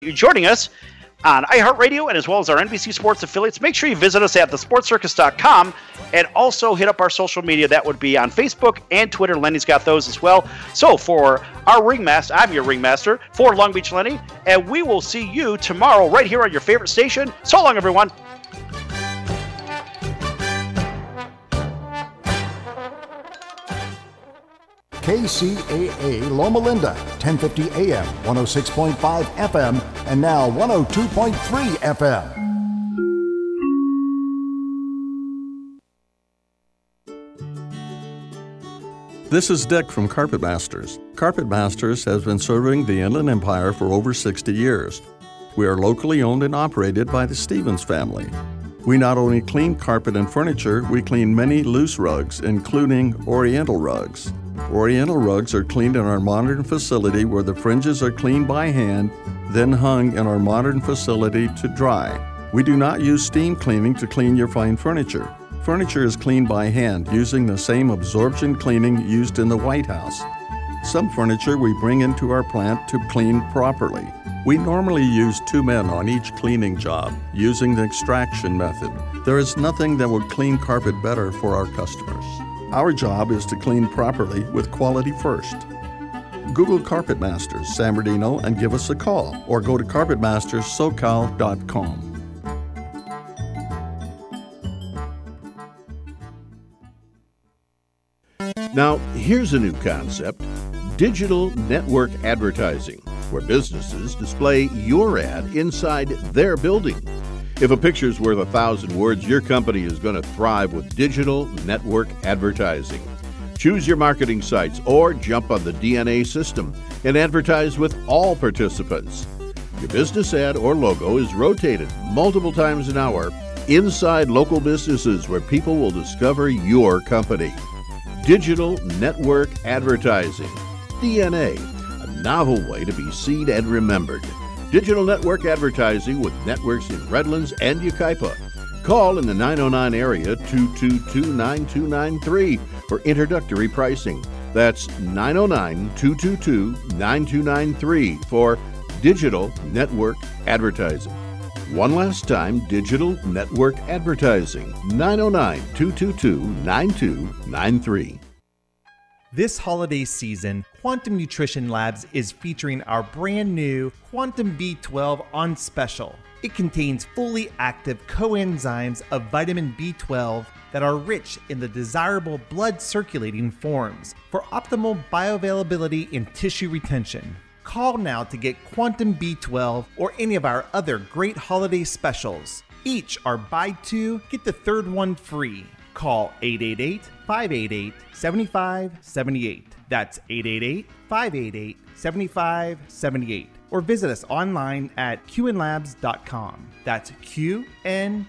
you joining us on iHeartRadio and as well as our NBC Sports affiliates. Make sure you visit us at thesportcircus.com and also hit up our social media. That would be on Facebook and Twitter. Lenny's got those as well. So for our ringmaster, I'm your ringmaster for Long Beach Lenny, and we will see you tomorrow right here on your favorite station. So long, everyone. KCAA Loma Linda, 1050 AM, 106.5 FM, and now 102.3 FM. This is Dick from Carpet Masters. Carpet Masters has been serving the Inland Empire for over 60 years. We are locally owned and operated by the Stevens family. We not only clean carpet and furniture, we clean many loose rugs, including Oriental rugs. Oriental rugs are cleaned in our modern facility where the fringes are cleaned by hand, then hung in our modern facility to dry. We do not use steam cleaning to clean your fine furniture. Furniture is cleaned by hand using the same absorption cleaning used in the White House. Some furniture we bring into our plant to clean properly. We normally use 2 men on each cleaning job using the extraction method. There is nothing that would clean carpet better for our customers. Our job is to clean properly with quality first. Google Carpet Masters San Bernardino and give us a call, or go to carpetmasterssocal.com. Now, here's a new concept: digital network advertising, where businesses display your ad inside their building. If a picture's worth 1,000 words, your company is going to thrive with digital network advertising. Choose your marketing sites or jump on the DNA system and advertise with all participants. Your business ad or logo is rotated multiple times an hour inside local businesses where people will discover your company. Digital network advertising, DNA, a novel way to be seen and remembered. Digital network advertising with networks in Redlands and Yucaipa. Call in the 909 area 222-9293 for introductory pricing. That's 909-222-9293 for digital network advertising. One last time, digital network advertising, 909-222-9293. This holiday season, Quantum Nutrition Labs is featuring our brand new Quantum B12 on special. It contains fully active coenzymes of vitamin B12 that are rich in the desirable blood circulating forms for optimal bioavailability and tissue retention. Call now to get Quantum B12 or any of our other great holiday specials. Each are buy 2, get the third one free. Call 888-588-7578. That's 888-588-7578. Or visit us online at qnlabs.com. That's qnlabs.com.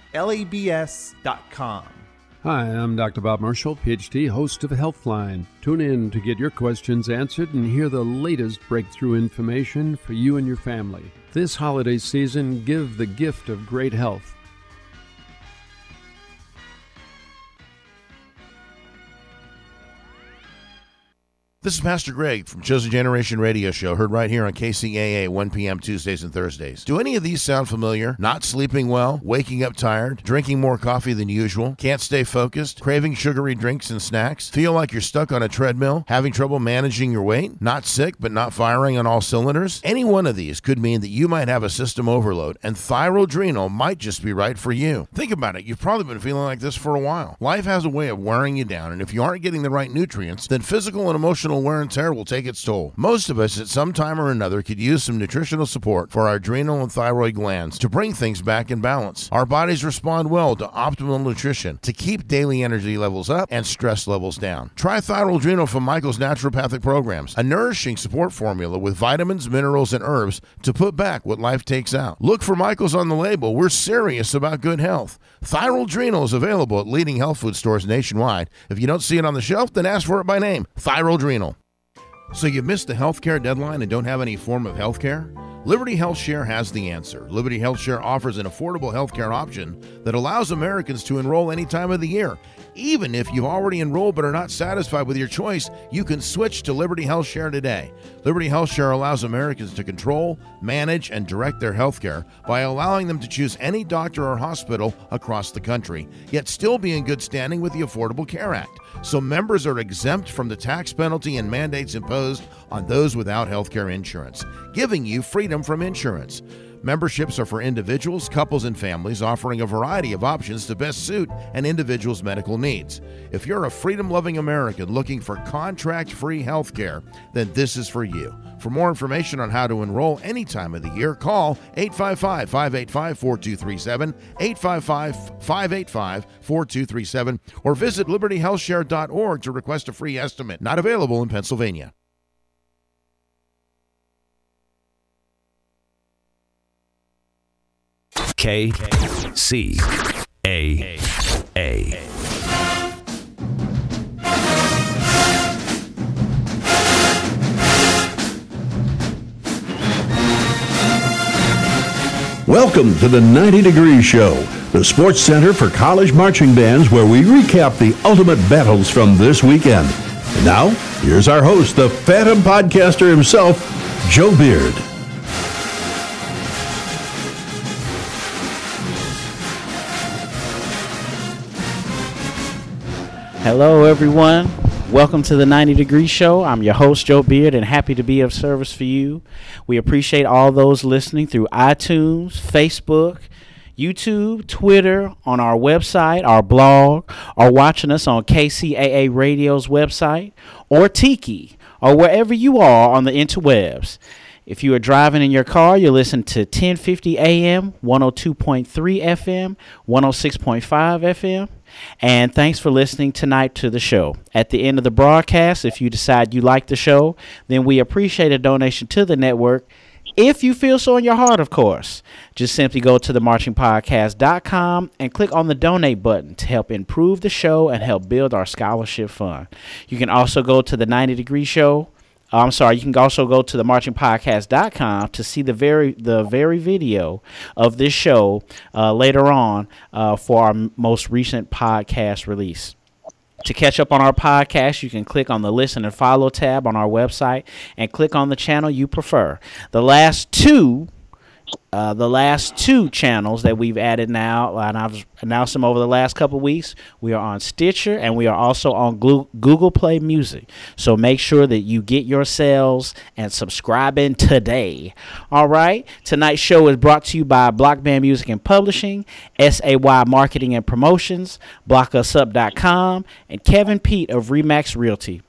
Hi, I'm Dr. Bob Marshall, PhD, host of Healthline. Tune in to get your questions answered and hear the latest breakthrough information for you and your family. This holiday season, give the gift of great health. This is Pastor Greg from Chosen Generation Radio Show, heard right here on KCAA, 1 p.m. Tuesdays and Thursdays. Do any of these sound familiar? Not sleeping well, waking up tired, drinking more coffee than usual, can't stay focused, craving sugary drinks and snacks, feel like you're stuck on a treadmill, having trouble managing your weight, not sick but not firing on all cylinders? Any one of these could mean that you might have a system overload, and Thyrodrenal might just be right for you. Think about it. You've probably been feeling like this for a while. Life has a way of wearing you down, and if you aren't getting the right nutrients, then physical and emotional wear and tear will take its toll. Most of us at some time or another could use some nutritional support for our adrenal and thyroid glands to bring things back in balance. Our bodies respond well to optimal nutrition to keep daily energy levels up and stress levels down. Try Thyrodrenal from Michael's Naturopathic Programs, a nourishing support formula with vitamins, minerals, and herbs to put back what life takes out. Look for Michael's on the label. We're serious about good health. Thyrodrenal is available at leading health food stores nationwide. If you don't see it on the shelf, then ask for it by name. Thyrodrenal. So you missed the healthcare deadline and don't have any form of healthcare? Liberty Health Share has the answer. Liberty Health Share offers an affordable healthcare option that allows Americans to enroll any time of the year. Even if you've already enrolled but are not satisfied with your choice, you can switch to Liberty Health Share today. Liberty Health Share allows Americans to control, manage, and direct their healthcare by allowing them to choose any doctor or hospital across the country, yet still be in good standing with the Affordable Care Act. So members are exempt from the tax penalty and mandates imposed on those without healthcare insurance, giving you freedom from insurance. Memberships are for individuals, couples, and families, offering a variety of options to best suit an individual's medical needs. If you're a freedom-loving American looking for contract-free health care, then this is for you. For more information on how to enroll any time of the year, call 855-585-4237, 855-585-4237, or visit libertyhealthshare.org to request a free estimate. Not available in Pennsylvania. KCAA. Welcome to the 90 Degree Show, the sports center for college marching bands, where we recap the ultimate battles from this weekend. And now, here's our host, the Phantom Podcaster himself, Joe Beard. Hello, everyone. Welcome to the 90 Degree Show. I'm your host, Joe Beard, and happy to be of service for you. We appreciate all those listening through iTunes, Facebook, YouTube, Twitter, on our website, our blog, or watching us on KCAA Radio's website, or Tiki, or wherever you are on the interwebs. If you are driving in your car, you listen to 1050 AM, 102.3 FM, 106.5 FM. And thanks for listening tonight to the show. At the end of the broadcast, if you decide you like the show, then we appreciate a donation to the network. If you feel so in your heart, of course, just simply go to themarchingpodcast.com and click on the donate button to help improve the show and help build our scholarship fund. You can also go to the 90 Degree Show. You can also go to themarchingpodcast.com to see the very video of this show later on for our most recent podcast release. To catch up on our podcast, you can click on the Listen and Follow tab on our website and click on the channel you prefer. The last two channels that we've added now, and I've announced them over the last couple of weeks, we are on Stitcher and we are also on Google Play Music. So make sure that you get yourselves and subscribing today. All right. Tonight's show is brought to you by Block Band Music and Publishing, SAY Marketing and Promotions, blockusup.com, and Kevin Pete of Remax Realty.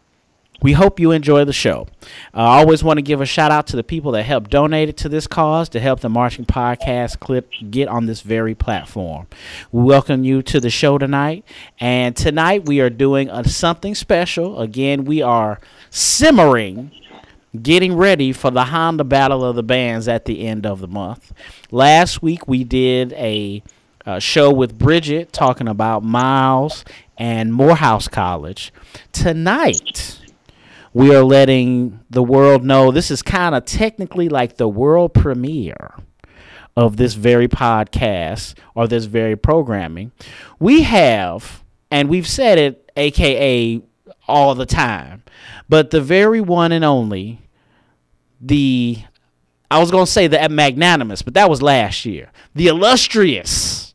We hope you enjoy the show. I always want to give a shout out to the people that helped donate to this cause to help the Marching Podcast clip get on this very platform. We welcome you to the show tonight. And tonight we are doing something special. Again, we are simmering, getting ready for the Honda Battle of the Bands at the end of the month. Last week we did a show with Bridget talking about Miles and Morehouse College. Tonight, we are letting the world know this is kind of technically like the world premiere of this very podcast or this very programming. We have, and we've said it, AKA all the time, but the very one and only, I was going to say the magnanimous, but that was last year, the illustrious,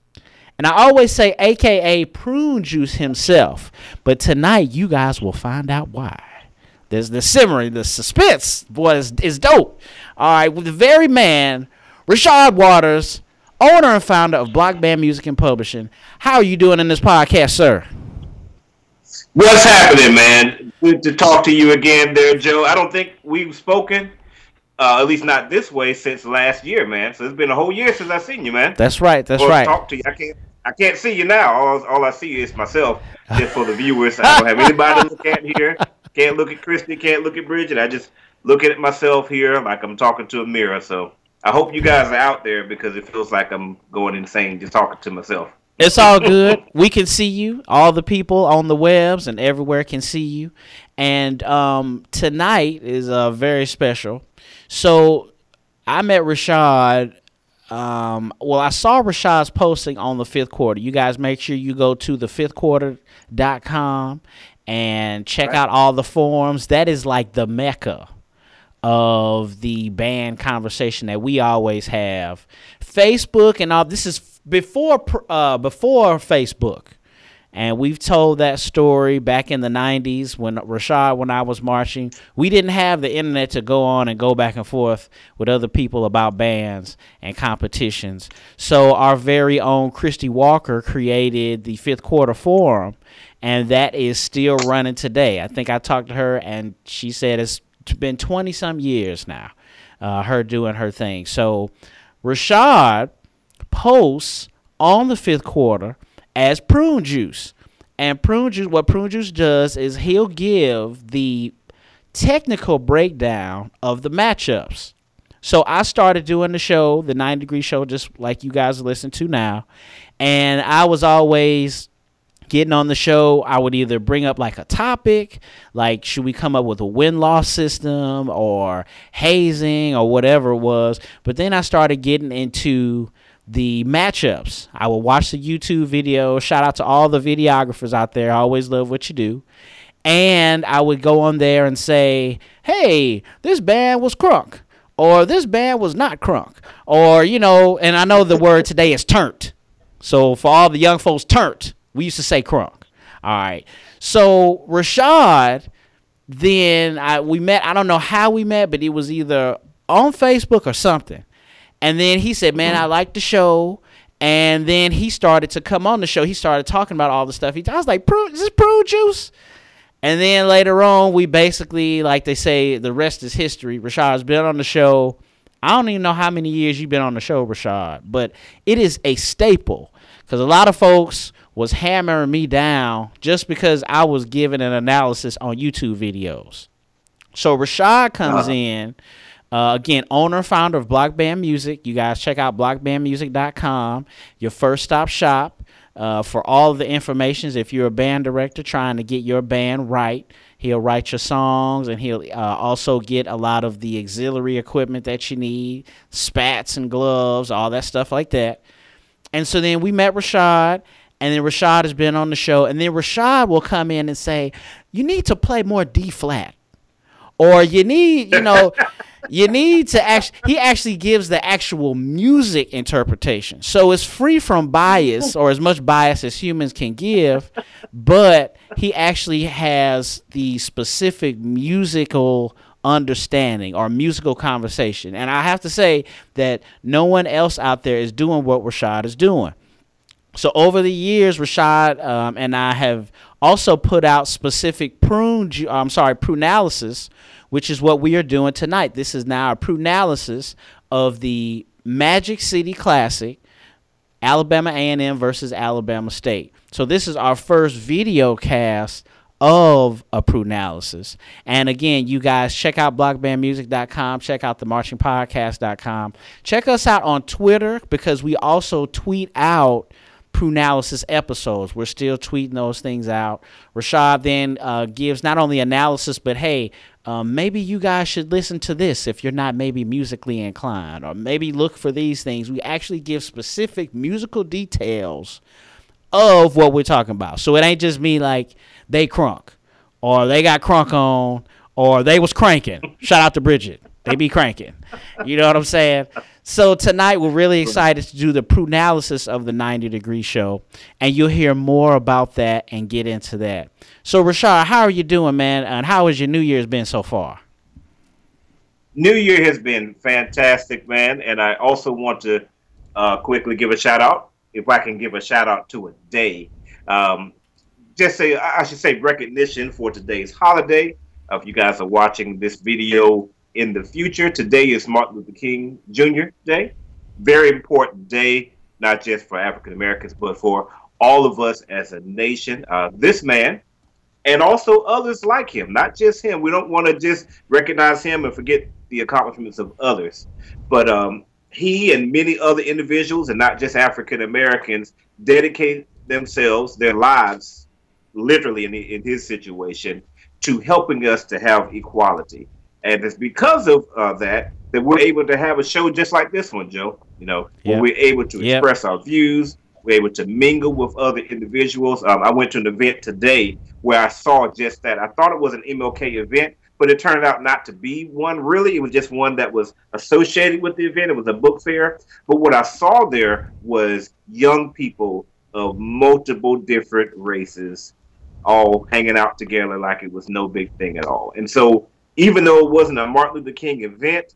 and I always say AKA Prune Juice himself, but tonight you guys will find out why. There's the simmering, the suspense, boy, is dope. All right, with the very man, Rashad Waters, owner and founder of Block Band Music and Publishing. How are you doing in this podcast, sir? What's happening, man? Good to talk to you again there, Joe. I don't think we've spoken, at least not this way, since last year, man. So it's been a whole year since I've seen you, man. That's right. That's right. Talk to you. I can't see you now. All I see is myself. Just for the viewers, I don't have anybody to look at here. Can't look at Christy, can't look at Bridget. I just look at myself here like I'm talking to a mirror. So I hope you guys are out there because it feels like I'm going insane just talking to myself. It's all good. We can see you. All the people on the webs and everywhere can see you. And tonight is very special. So I met Rashad. Well, I saw Rashad's posting on the Fifth Quarter. You guys make sure you go to thefifthquarter.com and check out all the forums. That is like the mecca of the band conversation that we always have. Facebook and all this is before Facebook. And we've told that story back in the 90s when I was marching. We didn't have the internet to go on and go back and forth with other people about bands and competitions. So our very own Christy Walker created the Fifth Quarter Forum, and that is still running today. I think I talked to her, and she said it's been 20-some years now, her doing her thing. So Rashad posts on the Fifth Quarter as Prune Juice. And what Prune Juice does is he'll give the technical breakdown of the matchups. So I started doing the show, the 90 Degree Show, just like you guys listen to now. And I was always getting on the show. I would either bring up like a topic, like should we come up with a win-loss system or hazing or whatever it was. But then I started getting into the matchups. I will watch the YouTube video. Shout out to all the videographers out there. I always love what you do. And I would go on there and say, hey, this band was crunk, or this band was not crunk, or, and I know the word today is turnt. So for all the young folks, turnt, we used to say crunk. All right. So Rashad, then we met. I don't know how we met, but it was either on Facebook or something. And then he said, man, I like the show. And then he started to come on the show. He started talking about all the stuff. I was like, is this Prune Juice? And then later on, we basically, like they say, the rest is history. Rashad's been on the show. I don't even know how many years you've been on the show, Rashad. But it is a staple. Because a lot of folks was hammering me down just because I was giving an analysis on YouTube videos. So Rashad comes in. Again, owner, founder of Block Band Music. You guys check out blockbandmusic.com, your first stop shop for all of the information. If you're a band director trying to get your band right, he'll write your songs, and he'll also get a lot of the auxiliary equipment that you need, spats and gloves, all that stuff like that. And so then we met Rashad, and then Rashad has been on the show, and then Rashad will come in and say, you need to play more D-flat. Or you need, you need to he actually gives the actual music interpretation. So it's free from bias, or as much bias as humans can give, but he actually has the specific musical understanding or musical conversation. And I have to say that no one else out there is doing what Rashad is doing. So over the years, Rashad and I have also put out specific Prualysis, which is what we are doing tonight. This is now a Prualysis of the Magic City Classic, Alabama A&M versus Alabama State. So this is our first video cast of a Prualysis. And again, you guys check out blockbandmusic.com, check out themarchingpodcast.com. Check us out on Twitter, because we also tweet out Prualysis episodes. We're still tweeting those things out. Rashad then gives not only analysis, but hey, maybe you guys should listen to this if you're not maybe musically inclined, or maybe look for these things. We actually give specific musical details of what we're talking about. So it ain't just me like they crunk, or they got crunk on, or they was cranking. Shout out to Bridget. They be cranking. You know what I'm saying? So tonight we're really excited to do the Prualysis of the 90 Degree Show, and you'll hear more about that and get into that. So Rashad, how are you doing, man? And how has your New Year's been so far? New Year has been fantastic, man. And I also want to quickly give a shout out, if I can give a shout out to a day. I should say recognition for today's holiday. If you guys are watching this video in the future, today is Martin Luther King Jr. Day. Very important day, not just for African Americans, but for all of us as a nation. This man, and also others like him, not just him. We don't want to just recognize him and forget the accomplishments of others. But he and many other individuals, and not just African Americans, dedicate themselves, their lives, literally in his situation, to helping us to have equality. And it's because of that we're able to have a show just like this one, Joe. Where we're able to express our views. We're able to mingle with other individuals. I went to an event today where I saw just that. I thought it was an MLK event, but it turned out not to be one, really. It was just one that was associated with the event. It was a book fair. But what I saw there was young people of multiple different races all hanging out together like it was no big thing at all. And so even though it wasn't a Martin Luther King event,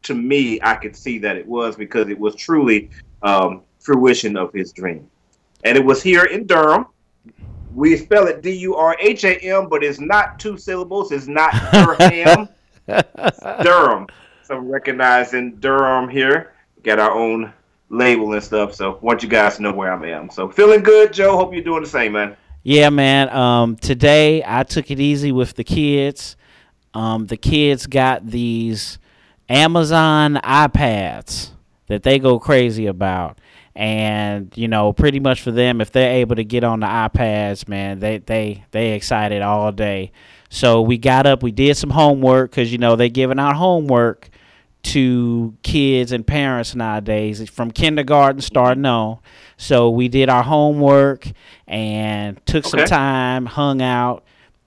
to me, I could see that it was, because it was truly fruition of his dream. And it was here in Durham. We spell it Durham, but it's not two syllables. It's not Durham. Durham. So I'm recognizing Durham here. We got our own label and stuff. So I want you guys to know where I am. So feeling good, Joe. Hope you're doing the same, man. Yeah, man. Today I took it easy with the kids. The kids got these Amazon iPads that they go crazy about. And, pretty much for them, if they're able to get on the iPads, man, they excited all day. So we got up, we did some homework, because, they're giving out homework to kids and parents nowadays from kindergarten starting on. So we did our homework and took some time, hung out.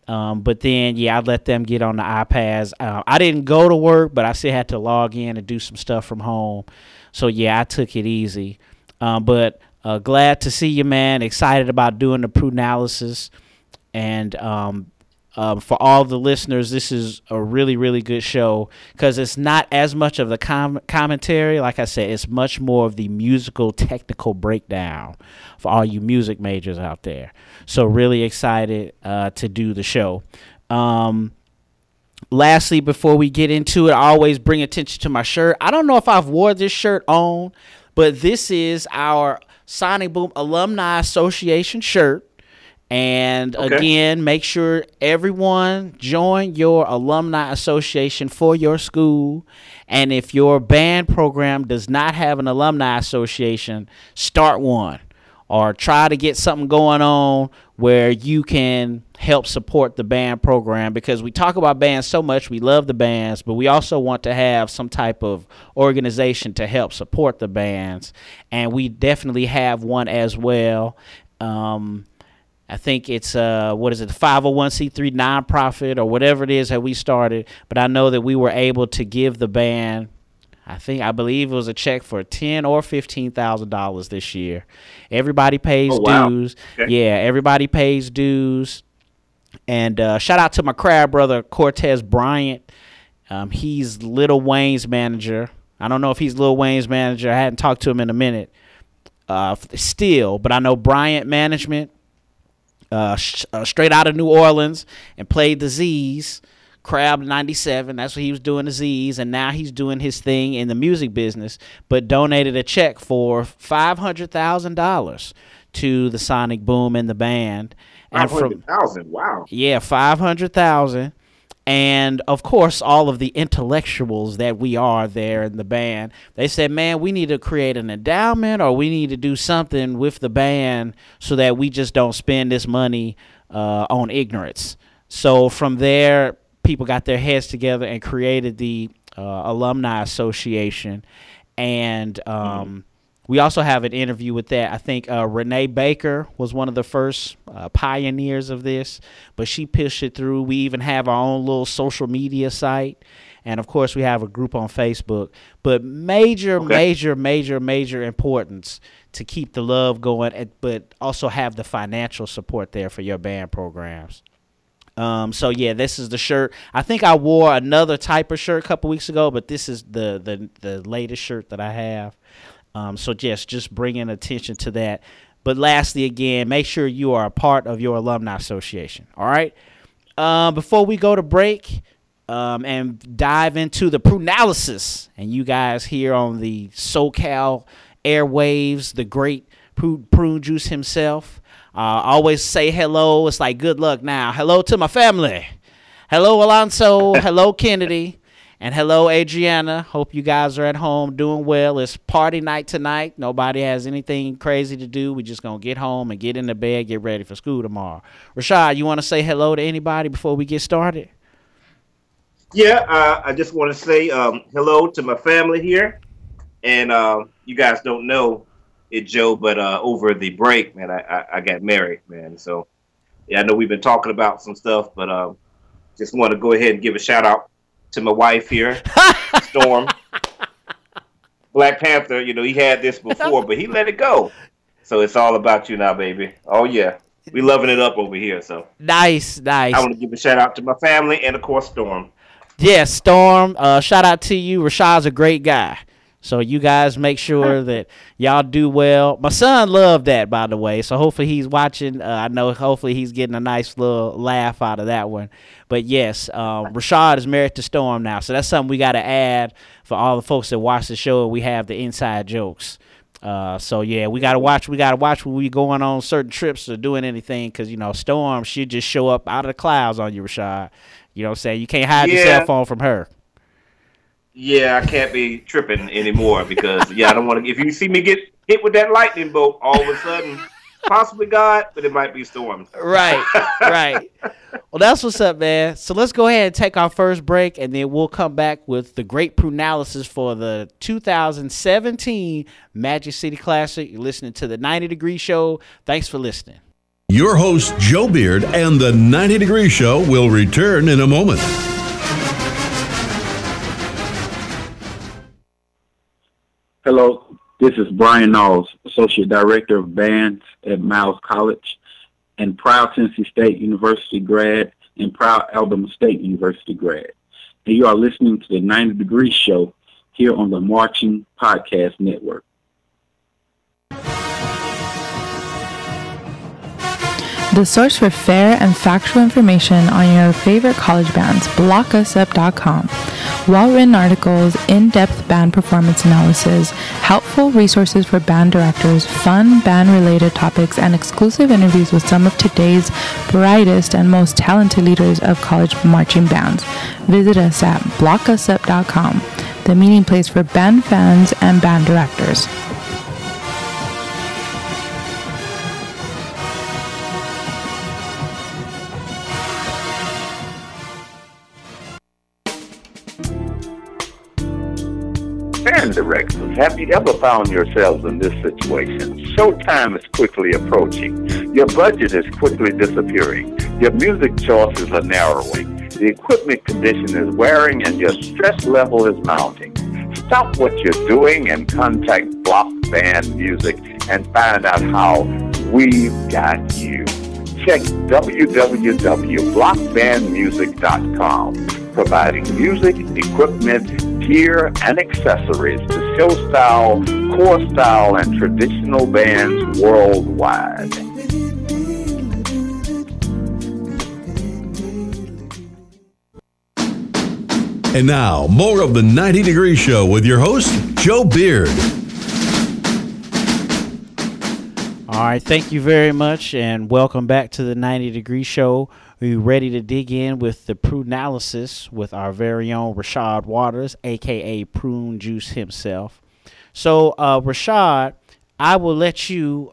But then, I let them get on the iPads. I didn't go to work, but I still had to log in and do some stuff from home. So, I took it easy. But glad to see you, man. Excited about doing the Prualysis. And for all the listeners, this is a really, really good show, because it's not as much of the commentary. Like I said, it's much more of the musical technical breakdown for all you music majors out there. So really excited to do the show. Lastly, before we get into it, I always bring attention to my shirt. I don't know if I've wore this shirt on, but this is our Sonic Boom Alumni Association shirt. And again, make sure everyone join your alumni association for your school. And if your band program does not have an alumni association, start one, or try to get something going on where you can help support the band program, because we talk about bands so much. We love the bands, but we also want to have some type of organization to help support the bands. And we definitely have one as well. I think it's the 501c3 nonprofit or whatever it is that we started. But I know that we were able to give the band, I believe it was a check for $10,000 or $15,000 this year. Everybody pays dues. Okay. Yeah, everybody pays dues. And shout out to my crab brother Cortez Bryant. He's Lil Wayne's manager. I don't know if he's Lil Wayne's manager. I hadn't talked to him in a minute. Still, but I know Bryant Management. Straight out of New Orleans, and played the Z's, Crab 97. That's what he was doing, the Z's, and now he's doing his thing in the music business, but donated a check for $500,000 to the Sonic Boom and the band. $500,000, wow. Yeah, $500,000. And, of course, all of the intellectuals that we are there in the band, they said, man, we need to create an endowment, or we need to do something with the band so that we just don't spend this money on ignorance. So from there, people got their heads together and created the Alumni Association. And we also have an interview with that. I think Renee Baker was one of the first pioneers of this, but she pushed it through. We even have our own little social media site. And, of course, we have a group on Facebook. But major importance to keep the love going, but also have the financial support there for your band programs. So, yeah, this is the shirt. I think I wore another type of shirt a couple weeks ago, but this is the latest shirt that I have. So just bringing attention to that. But lastly, again, make sure you are a part of your alumni association. All right. Before we go to break and dive into the Prualysis, and you guys here on the SoCal airwaves, the great Prune Juice himself, always say hello. It's like good luck now. Hello to my family. Hello, Alonso. Hello, Kennedy. And hello, Adriana. Hope you guys are at home doing well. It's party night tonight. Nobody has anything crazy to do. We're just going to get home and get into bed, get ready for school tomorrow. Rashad, you want to say hello to anybody before we get started? Yeah, I just want to say hello to my family here. And you guys don't know it, Joe, but over the break, man, I got married, man. So, yeah, I know we've been talking about some stuff, but just want to go ahead and give a shout out to my wife here, Storm. Black Panther, he had this before, but he let it go. So it's all about you now, baby. Oh, yeah. We loving it up over here. So Nice. I want to give a shout out to my family and, of course, Storm. Yes, Storm. Shout out to you. Rashad's a great guy. So you guys make sure that y'all do well. My son loved that, by the way. So hopefully he's watching. I know hopefully he's getting a nice little laugh out of that one. But yes, Rashad is married to Storm now. So that's something we got to add for all the folks that watch the show. We have the inside jokes. So yeah, we gotta watch. We gotta watch when we going on certain trips or doing anything, because Storm, she just show up out of the clouds on you, Rashad. You know what I'm saying? You can't hide your cell phone from her. Yeah, I can't be tripping anymore because I don't want to. If you see me get hit with that lightning bolt, all of a sudden, possibly God, but it might be Storm. Right. Well, that's what's up, man. So let's go ahead and take our first break, and then we'll come back with the great Prualysis for the 2017 Magic City Classic. You're listening to the 90 Degree Show. Thanks for listening. Your host, Joe Beard, and the 90 Degree Show will return in a moment. Hello, this is Brian Knowles, Associate Director of Bands at Miles College, and proud Tennessee State University grad, and proud Alabama State University grad. And you are listening to the 90 Degree Show here on the Marching Podcast Network. The source for fair and factual information on your favorite college bands, blockusup.com. Well-written articles, in-depth band performance analysis, helpful resources for band directors, fun band-related topics, and exclusive interviews with some of today's brightest and most talented leaders of college marching bands. Visit us at blockusup.com, the meeting place for band fans and band directors. Band directors, have you ever found yourselves in this situation? Showtime is quickly approaching. Your budget is quickly disappearing. Your music choices are narrowing. The equipment condition is wearing and your stress level is mounting. Stop what you're doing and contact Block Band Music and find out how we've got you. Check www.blockbandmusic.com, providing music, equipment, gear, and accessories to show style, core style, and traditional bands worldwide. And now, more of the 90 Degree Show with your host, Joe Beard. All right, thank you very much, and welcome back to the 90 Degree Show. We're ready to dig in with the Prualysis with our very own Rashad Waters, a.k.a. Prune Juice himself. So, Rashad, I will let you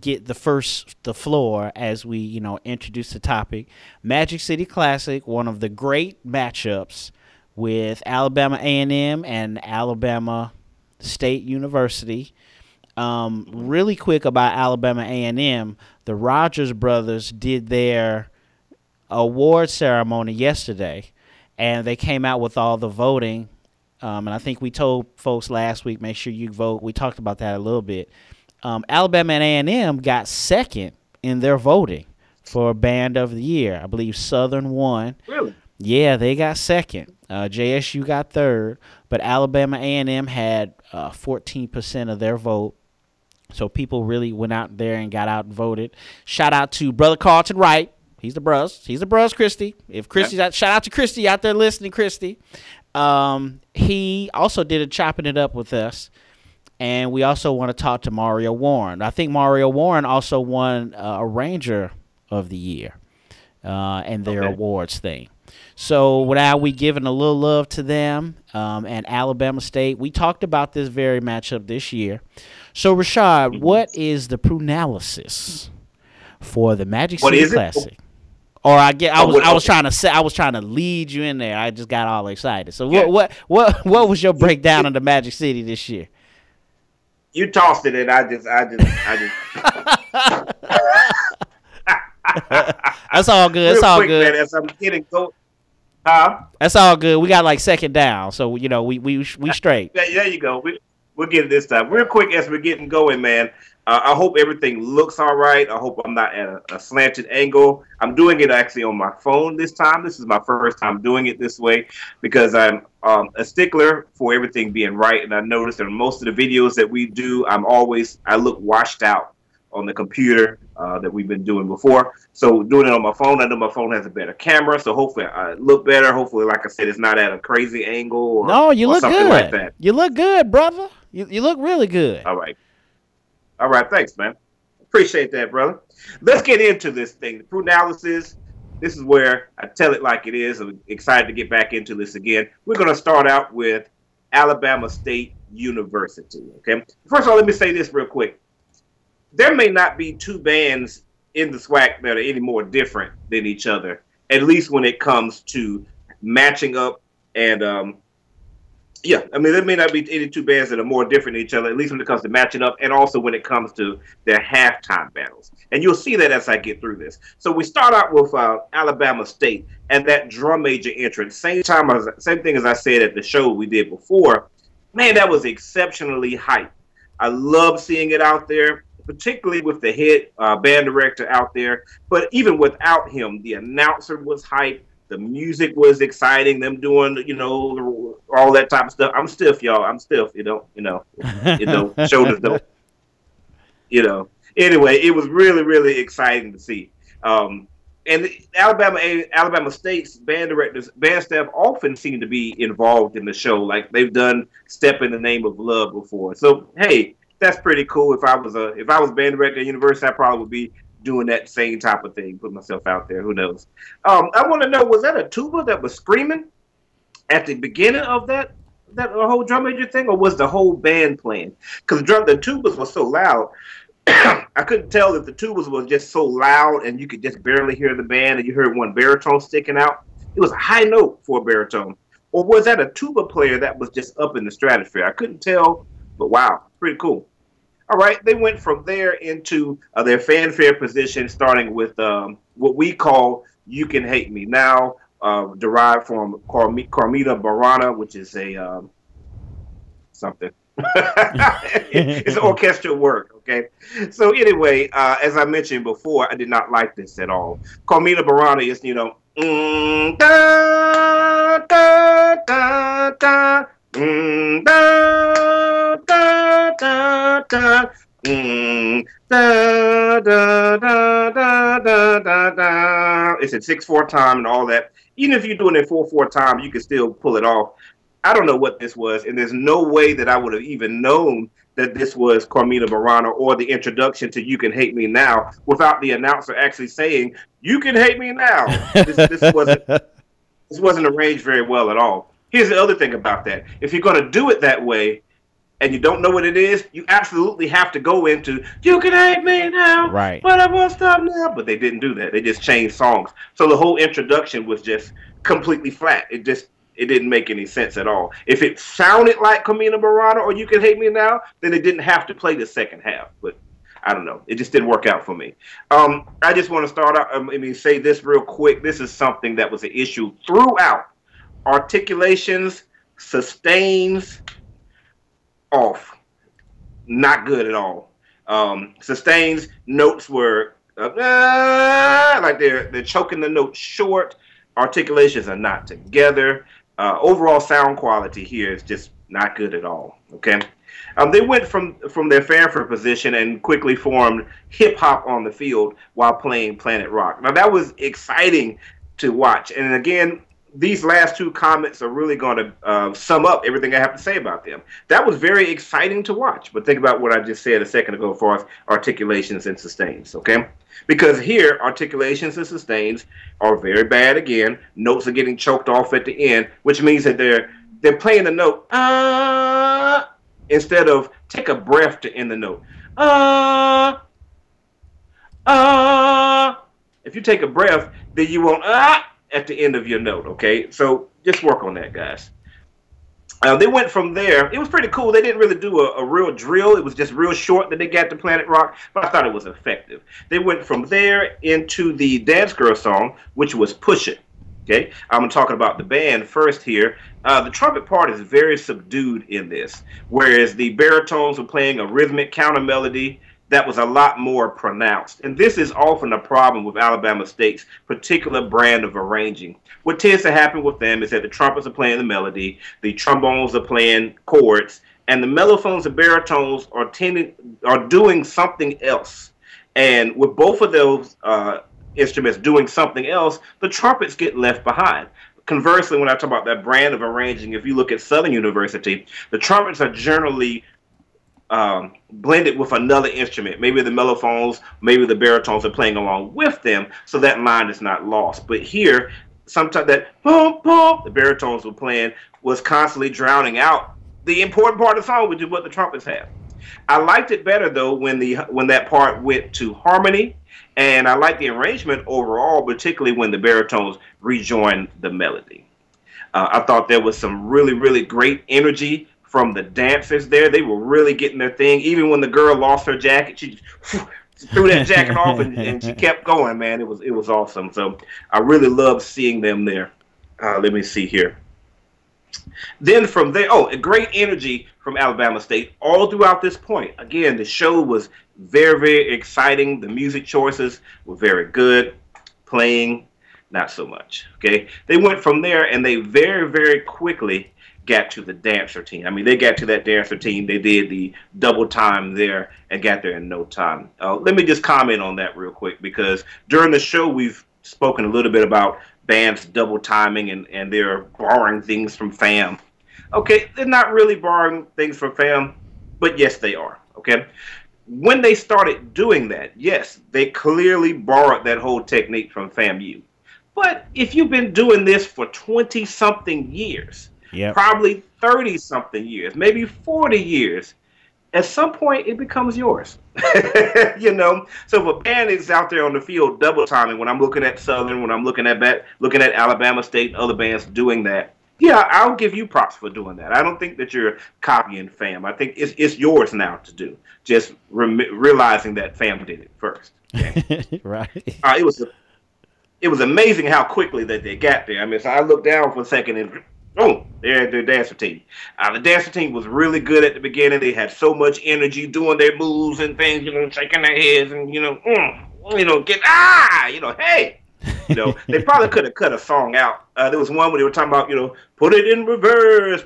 get the floor as we, introduce the topic. Magic City Classic, one of the great matchups with Alabama A&M and Alabama State University. Really quick about Alabama A&M, the Rogers brothers did their award ceremony yesterday, and they came out with all the voting. And I think we told folks last week, make sure you vote. We talked about that a little bit. Alabama and A&M got second in their voting for Band of the Year. I believe Southern won. Really? Yeah, they got second. JSU got third, but Alabama A&M had 14% of their vote. So people really went out there and got out and voted. Shout out to Brother Carlton Wright. He's the bruz. He's the bruz, Christy. If Christy's out, shout out to Christy out there listening, Christy. He also did a chopping it up with us. And we also want to talk to Mario Warren. I think Mario Warren also won a Ranger of the Year and their awards thing. So now we giving a little love to them and Alabama State. We talked about this very matchup this year. So, Rashad, what is the Prualysis for the Magic City Classic? Or I was trying to lead you in there. I just got all excited. So what was your breakdown of the Magic City this year? You tossed it, and I just. That's all good. It's all good. Man, as I'm getting going, That's all good. We got like second down, so we straight. There you go. We'll get it this time. Real quick as we're getting going, man. I hope everything looks all right. I hope I'm not at a slanted angle. I'm doing it actually on my phone this time. This is my first time doing it this way because I'm a stickler for everything being right. And I noticed that most of the videos that we do, I look washed out on the computer that we've been doing before. So doing it on my phone, I know my phone has a better camera, so hopefully I look better. Hopefully, like I said, it's not at a crazy angle or you look something good. like that. You look good, brother. You look really good. All right, thanks, man. Appreciate that, brother. Let's get into this thing. The Prualysis. This is where I tell it like it is. I'm excited to get back into this again. We're going to start out with Alabama State University. Okay. First of all, let me say this real quick. There may not be two bands in the SWAC that are any more different than each other, at least when it comes to matching up and there may not be any two bands that are more different than each other, at least when it comes to matching up, and also when it comes to their halftime battles. And you'll see that as I get through this. So we start out with Alabama State and that drum major entrance. Same thing as I said at the show we did before. Man, that was exceptionally hype. I love seeing it out there, particularly with the head band director out there. But even without him, the announcer was hype. The music was exciting. Them doing, all that type of stuff. I'm stiff, y'all. I'm stiff. Shoulders don't. Anyway, it was really, really exciting to see. And Alabama State's band staff often seem to be involved in the show. Like they've done "Step in the Name of Love" before. So hey, that's pretty cool. If I was band director at university, I probably would be doing that same type of thing, put myself out there. Who knows? I want to know, was that a tuba that was screaming at the beginning of that whole drum major thing, or was the whole band playing? Because the tubas were so loud, I couldn't tell if the tubas was just so loud and you could just barely hear the band and you heard one baritone sticking out. It was a high note for a baritone. Or was that a tuba player that was just up in the stratosphere? I couldn't tell, but wow, pretty cool. All right, they went from there into their fanfare position, starting with what we call "You Can Hate Me Now," derived from Carmita Burana, which is a something. It's an orchestral work, okay? So anyway, as I mentioned before, I did not like this at all. Carmita Burana is, da, da, da, da. Da, da, da, da. Da, da, da, da, da, da. It's at 6/4 time and all that. Even if you're doing it 4/4 time, you can still pull it off. I don't know what this was, and there's no way that I would have even known that this was Carmita Burana or the introduction to "You Can Hate Me Now" without the announcer actually saying, "You can hate me now." This wasn't arranged very well at all. Here's the other thing about that. If you're going to do it that way and you don't know what it is, you absolutely have to go into "You Can Hate Me Now," right? But I won't stop now. But they didn't do that. They just changed songs. So the whole introduction was just completely flat. It didn't make any sense at all. If it sounded like Carmita Burana or "You Can Hate Me Now," then it didn't have to play the second half. But I don't know. It just didn't work out for me. I just want to start out, say this real quick. This is something that was an issue throughout. Articulations, sustains, off. Not good at all. Sustains, notes were like they're choking the note short. Articulations are not together. Overall sound quality here is just not good at all. Okay. They went from their fanfare position and quickly formed hip hop on the field while playing Planet Rock. Now that was exciting to watch. And again, these last two comments are really going to sum up everything I have to say about them. That was very exciting to watch. But think about what I just said a second ago as far as articulations and sustains, okay? Because here, articulations and sustains are very bad again. Notes are getting choked off at the end, which means that they're playing the note instead of take a breath to end the note. If you take a breath, then you won't at the end of your note, okay? So just work on that, guys. They went from there. It was pretty cool. They didn't really do a real drill. It was just real short that they got to Planet Rock, but I thought it was effective. They went from there into the Dance Girl song, which was Push It. Okay, I'm talking about the band first here. The trumpet part is very subdued in this, whereas the baritones were playing a rhythmic counter melody that was a lot more pronounced. And this is often a problem with Alabama State's particular brand of arranging. What tends to happen with them is that the trumpets are playing the melody, the trombones are playing chords, and the mellophones and baritones are doing something else. And with both of those instruments doing something else, the trumpets get left behind. Conversely, when I talk about that brand of arranging, if you look at Southern University, the trumpets are generally blended with another instrument. Maybe the mellophones, maybe the baritones are playing along with them, so that line is not lost. But here, sometimes that boom, boom, the baritones were playing was constantly drowning out the important part of the song, which is what the trumpets have. I liked it better though when that part went to harmony, and I liked the arrangement overall, particularly when the baritones rejoined the melody. I thought there was some really, really great energy from the dancers there. They were really getting their thing. Even when the girl lost her jacket, she threw that jacket off and she kept going, man. It was awesome. So I really loved seeing them there. Let me see here. Then from there, a great energy from Alabama State all throughout this point. Again, the show was very, very exciting. The music choices were very good. Playing, not so much. Okay, they went from there and they very, very quickly got to the dancer team. I mean, they got to that dancer team. They did the double time there and got there in no time. Let me just comment on that real quick, because during the show we've spoken a little bit about bands double timing and they're borrowing things from FAM. Okay, they're not really borrowing things from FAM, but yes, they are. Okay, when they started doing that, yes, they clearly borrowed that whole technique from FAMU. But if you've been doing this for 20-something years, probably 30-something years, maybe 40 years, at some point it becomes yours. You know, so if a band is out there on the field double timing, when I'm looking at Southern, when I'm looking at Alabama State and other bands doing that, yeah, I'll give you props for doing that. I don't think that you're copying FAM. I think it's yours now to do. Just realizing that FAM did it first. Okay? Right. It was amazing how quickly that they got there. I mean, so I looked down for a second and they're the dancer team. The dancer team was really good at the beginning. They had so much energy doing their moves and things, you know, shaking their heads and, you know, hey. You know, they probably could have cut a song out. There was one where they were talking about, you know, put it in reverse.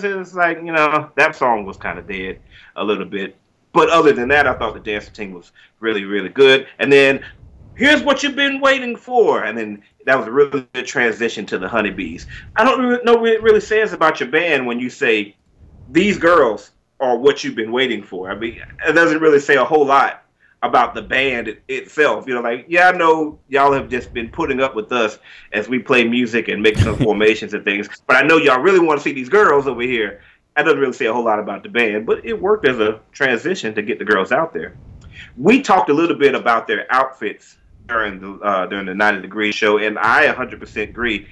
And it's like, you know, that song was kind of dead a little bit. But other than that, I thought the dancer team was really, really good. And then, here's what you've been waiting for. And then that was a really good transition to the Honeybees. I don't know what it really says about your band when you say, these girls are what you've been waiting for. I mean, it doesn't really say a whole lot about the band itself. You know, like, yeah, I know y'all have just been putting up with us as we play music and make some formations and things, but I know y'all really want to see these girls over here. That doesn't really say a whole lot about the band, but it worked as a transition to get the girls out there. We talked a little bit about their outfits during the 90 Degree show, and I 100% agree.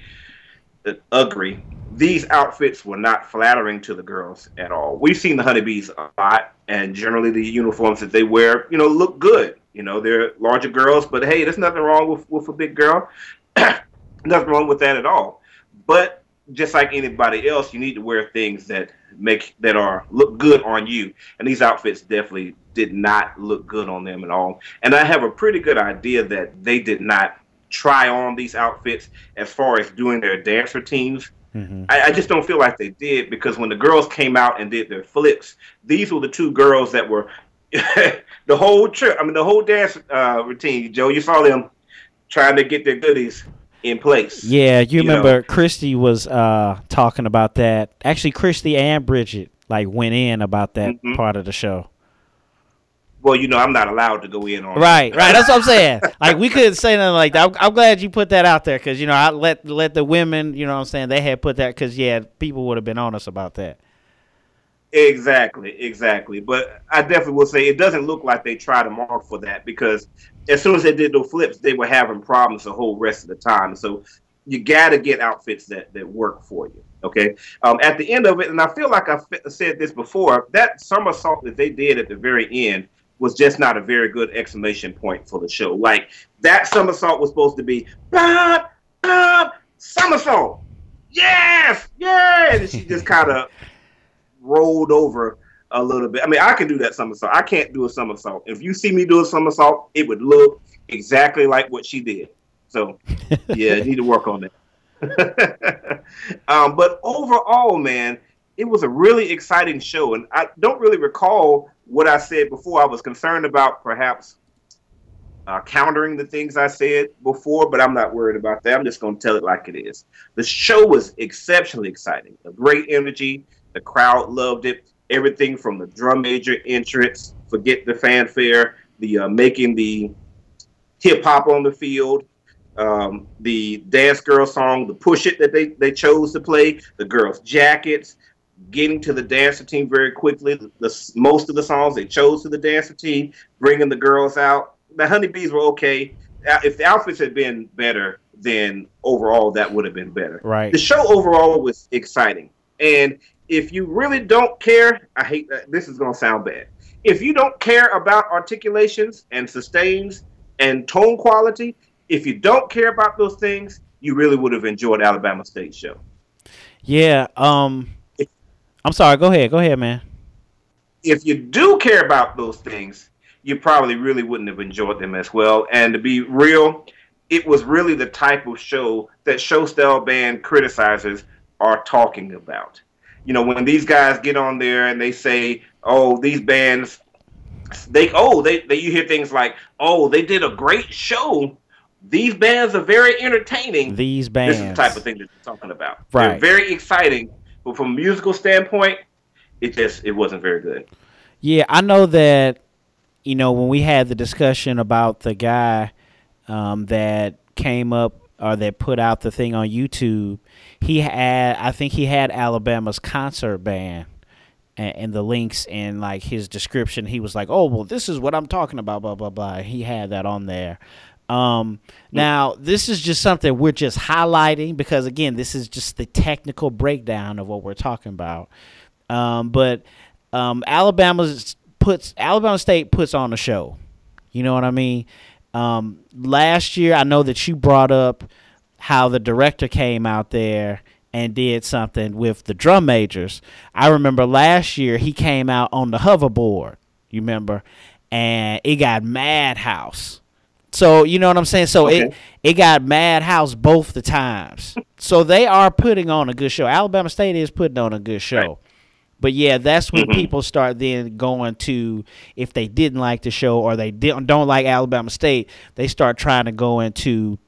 These outfits were not flattering to the girls at all. We've seen the Honeybees a lot, and generally the uniforms that they wear, you know, look good. You know, they're larger girls, but hey, there's nothing wrong with a big girl. Nothing wrong with that at all. But just like anybody else, you need to wear things that look good on you. And these outfits definitely did not look good on them at all. And I have a pretty good idea that they did not try on these outfits as far as doing their dance routines. Mm-hmm. I just don't feel like they did, because when the girls came out and did their flips, these were the two girls that were the whole trip. I mean, the whole dance routine. Joe, you saw them trying to get their goodies in place. Yeah, you remember Christy was talking about that. Actually, Christy and Bridget went in about that part of the show. Well, you know, I'm not allowed to go in on right. That's what I'm saying. We couldn't say nothing like that. I'm glad you put that out there, because, you know, I let the women, you know what I'm saying, they had put that, because, yeah, people would have been on us about that. Exactly. But I definitely will say it doesn't look like they tried to mark for that, because as soon as they did those flips, they were having problems the whole rest of the time. So you got to get outfits that work for you. Okay. At the end of it, and I feel like I've said this before, that somersault that they did at the very end was just not a very good exclamation point for the show. Like, that somersault was supposed to be somersault. Yes, yeah. And she just kind of rolled over a little bit. I mean, I can do that somersault. I can't do a somersault. If you see me do a somersault, it would look exactly like what she did. So, yeah, you need to work on that. But overall, man, it was a really exciting show. And I don't really recall what I said before. I was concerned about perhaps countering the things I said before, but I'm not worried about that. I'm just going to tell it like it is. The show was exceptionally exciting. A great energy. The crowd loved it. Everything from the drum major entrance, forget the fanfare, the making the hip hop on the field, the dance girl song, the push it that they chose to play, the girls' jackets, getting to the dancer team very quickly. Most of the songs they chose to the dancer team, bringing the girls out. The honeybees were okay. If the outfits had been better, then overall that would have been better. Right. The show overall was exciting. And if you really don't care, I hate that. This is going to sound bad. If you don't care about articulations and sustains and tone quality, if you don't care about those things, you really would have enjoyed Alabama State's show. Yeah. I'm sorry. Go ahead, man. If you do care about those things, you probably really wouldn't have enjoyed them as well. And to be real, it was really the type of show that show style band criticizers are talking about. You know, when these guys get on there and they say, "Oh, these bands," you hear things like, "Oh, they did a great show. These bands are very entertaining." These bands. This is the type of thing that you're talking about. Right. They're very exciting, but from a musical standpoint, it wasn't very good. Yeah, I know that. You know, when we had the discussion about the guy that came up or that put out the thing on YouTube, I think he had Alabama's concert band and the links in like his description. He was like, "Oh, well, this is what I'm talking about, blah, blah, blah." He had that on there. Now, this is just something we're just highlighting because, again, this is just the technical breakdown of what we're talking about. But Alabama State puts on a show. You know what I mean? Last year, I know that you brought up how the director came out there and did something with the drum majors. I remember last year he came out on the hoverboard, you remember? And it got madhouse. So, you know what I'm saying? So okay. it got madhouse both the times. So they are putting on a good show. Alabama State is putting on a good show. Right. But, yeah, that's when people start then going to, if they didn't like the show or they don't like Alabama State, they start trying to go into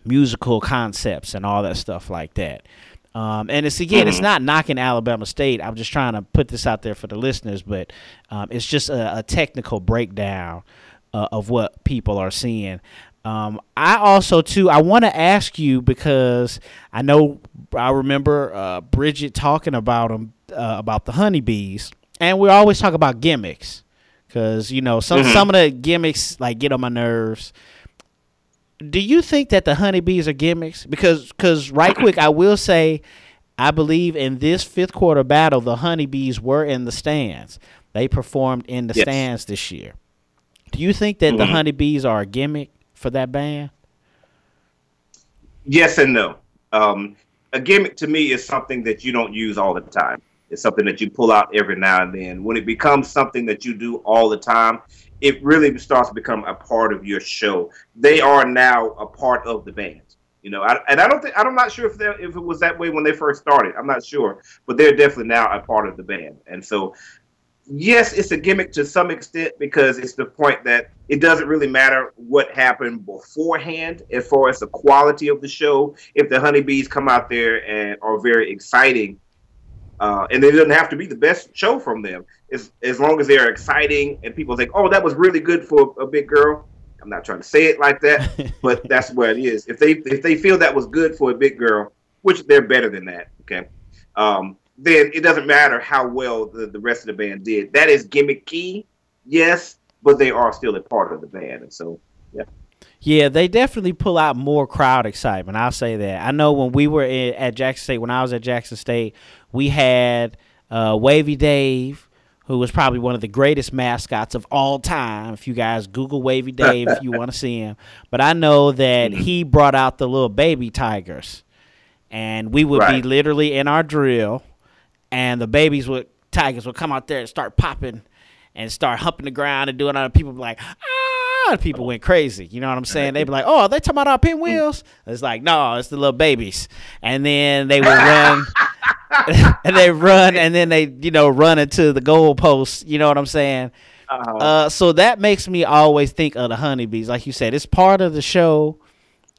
musical concepts and all that stuff like that. And it's, again, it's not knocking Alabama State. I'm just trying to put this out there for the listeners, but it's just a technical breakdown of what people are seeing. I also, too, I want to ask you because I remember Bridget talking about them. About the honeybees, and we always talk about gimmicks because you know some of the gimmicks like get on my nerves. Do you think that the honeybees are gimmicks? Because right quick, I will say, I believe in this fifth quarter battle, the honeybees were in the stands. They performed in the stands this year. Do you think that the honeybees are a gimmick for that band? Yes and no. A gimmick to me is something that you don't use all the time. It's something that you pull out every now and then. When it becomes something that you do all the time, it really starts to become a part of your show. They are now a part of the band, you know. I'm not sure if it was that way when they first started. I'm not sure, but they're definitely now a part of the band. And so, yes, it's a gimmick to some extent because it's the point that it doesn't really matter what happened beforehand as far as the quality of the show. If the honeybees come out there and are very exciting. And it doesn't have to be the best show from them. As long as they're exciting and people think, "Oh, that was really good for a big girl." I'm not trying to say it like that, but that's what it is. If they feel that was good for a big girl, which they're better than that, okay, then it doesn't matter how well the rest of the band did. That is gimmicky, yes, but they are still a part of the band. And so, yeah. Yeah, they definitely pull out more crowd excitement. I'll say that. I know when we were at Jackson State, when I was at Jackson State, we had Wavy Dave, who was probably one of the greatest mascots of all time. If you guys Google Wavy Dave if you want to see him. But I know that he brought out the little baby tigers. And we would be literally in our drill, and the tigers would come out there and start popping and start humping the ground and doing all. People would be like, ah! People went crazy. You know what I'm saying? They'd be like, oh, are they talking about our pinwheels? It's like, no, it's the little babies. And then they would run. And they run, and then they, run into the goalposts. You know what I'm saying? So that makes me always think of the honeybees. Like you said, it's part of the show.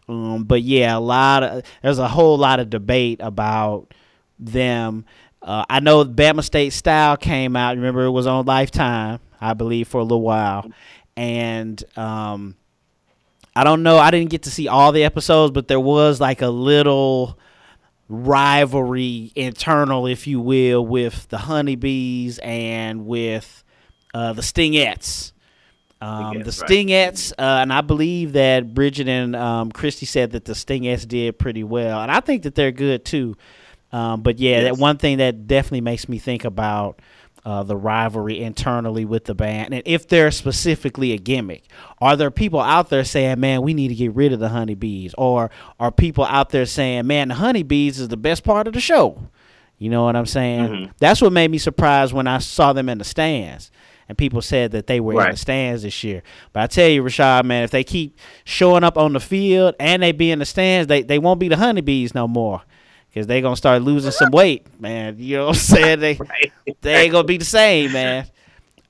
But yeah, there's a whole lot of debate about them. I know Bama State Style came out. Remember, it was on Lifetime, I believe, for a little while. And I don't know. I didn't get to see all the episodes, but there was like a little rivalry internal, if you will, with the honeybees and with the Stingettes. The Stingettes, and I believe that Bridget and Christy said that the Stingettes did pretty well, and I think that they're good too. But yeah, that one thing that definitely makes me think about the rivalry internally with the band, and if they're specifically a gimmick. Are there people out there saying, man, we need to get rid of the honeybees? Or are people out there saying, man, the honeybees is the best part of the show? You know what I'm saying? Mm-hmm. That's what made me surprised when I saw them in the stands. And people said that they were in the stands this year. But I tell you, Rashad, man, if they keep showing up on the field and they be in the stands, they won't be the honeybees no more. Because they're going to start losing some weight, man. You know what I'm saying? They ain't going to be the same, man.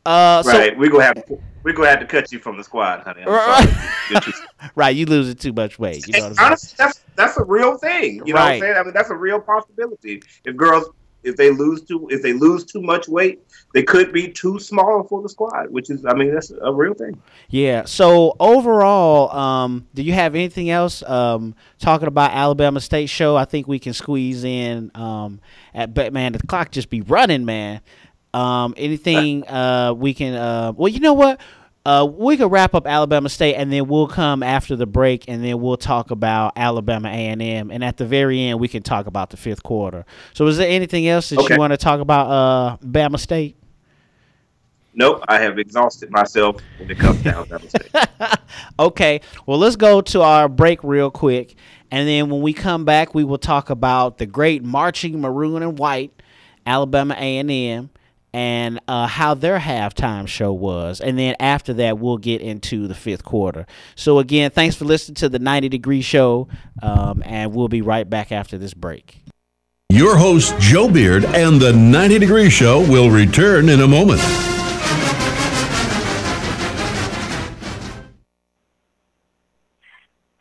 We're going to have to cut you from the squad, honey. Right, you losing too much weight. You know what I'm honestly, that's a real thing. You know what I'm saying? I mean, that's a real possibility. If they lose too much weight, they could be too small for the squad, which is, I mean, that's a real thing. Yeah. So overall, do you have anything else talking about Alabama State show? I think we can squeeze in but man, the clock just be running, man. Anything we can well, you know what? We could wrap up Alabama State, and then we'll come after the break, and then we'll talk about Alabama A&M. And at the very end, we can talk about the fifth quarter. So is there anything else that you want to talk about Bama State? Nope, I have exhausted myself when it comes to Alabama State. Okay, well, let's go to our break real quick. And then when we come back, we will talk about the great marching maroon and white, Alabama A&M. And how their halftime show was. And then after that, we'll get into the fifth quarter. So, again, thanks for listening to the 90 Degree Show, and we'll be right back after this break. Your host, Joe Beard, and the 90 Degree Show will return in a moment.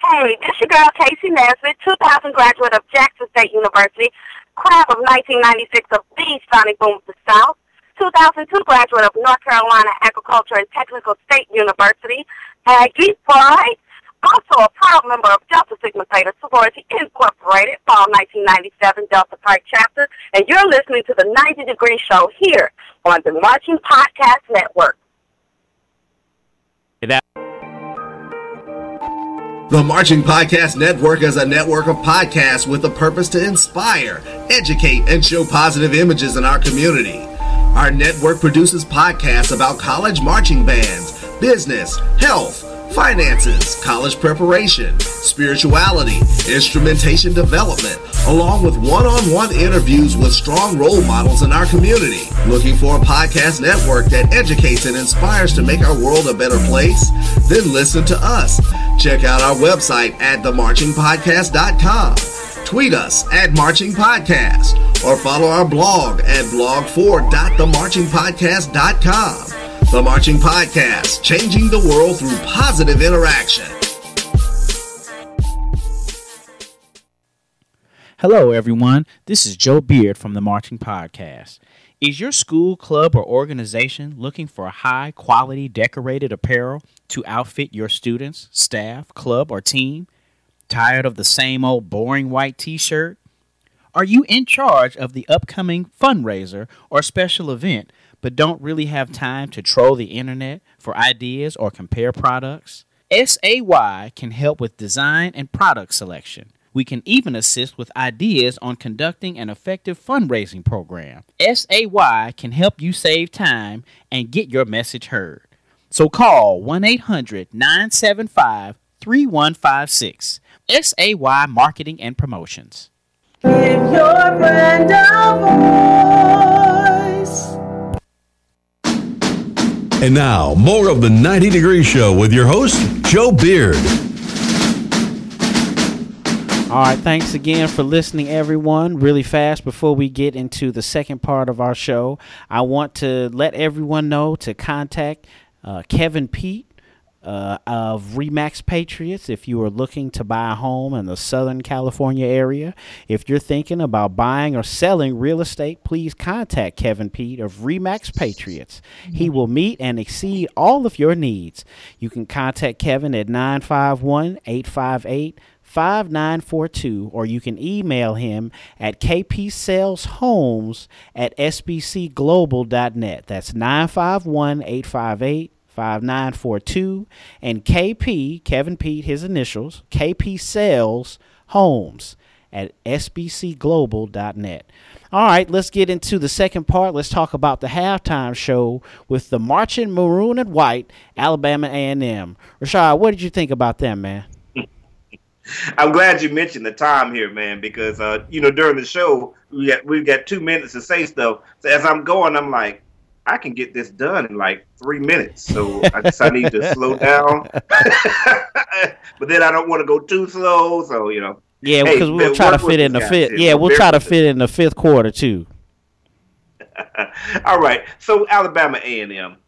Hey, this is your girl, Casey Nesbitt, 2000 graduate of Jackson State University, class of 1996 of the Sonic Boom of the South, 2002 graduate of North Carolina Agriculture and Technical State University, Aggie Pride, also a proud member of Delta Sigma Theta Sorority Incorporated, Fall 1997 Delta Pi Chapter, and you're listening to the 90 Degree Show here on the Marching Podcast Network. The Marching Podcast Network is a network of podcasts with a purpose to inspire, educate, and show positive images in our community. Our network produces podcasts about college marching bands, business, health, finances, college preparation, spirituality, instrumentation development, along with one-on-one interviews with strong role models in our community. Looking for a podcast network that educates and inspires to make our world a better place? Then listen to us. Check out our website at themarchingpodcast.com. Tweet us at Marching Podcast or follow our blog at blog4.themarchingpodcast.com. The Marching Podcast, changing the world through positive interaction. Hello, everyone. This is Joe Beard from the Marching Podcast. Is your school, club, or organization looking for high-quality decorated apparel to outfit your students, staff, club, or team? Tired of the same old boring white t-shirt? Are you in charge of the upcoming fundraiser or special event, but don't really have time to troll the internet for ideas or compare products? SAY can help with design and product selection. We can even assist with ideas on conducting an effective fundraising program. SAY can help you save time and get your message heard. So call 1-800-975-3156. SAY Marketing and Promotions. Give your brand a voice. And now, more of the 90 Degree Show with your host, Joe Beard. All right, thanks again for listening, everyone. Really fast, before we get into the second part of our show, I want to let everyone know to contact Kevin Pete of Remax Patriots if you are looking to buy a home in the Southern California area. If you're thinking about buying or selling real estate, please contact Kevin Pete of Remax Patriots. He will meet and exceed all of your needs. You can contact Kevin at 951-858-5942, or you can email him at kpsaleshomes@sbcglobal.net. That's 951-858-5942, and Kevin Pete, his initials, KP Sales Homes at sbcglobal.net. All right, let's get into the second part. Let's talk about the halftime show with the marching maroon and white Alabama A&M. Rashad, what did you think about them, man? I'm glad you mentioned the time here, man, because during the show we've got 2 minutes to say stuff. So as I'm going, I'm like, I can get this done in like 3 minutes. So I guess I need to slow down. But then I don't want to go too slow. So, Yeah, because we'll try to fit in the fifth. Yeah, we'll try to fit in the fifth quarter, too. All right. So Alabama A&M.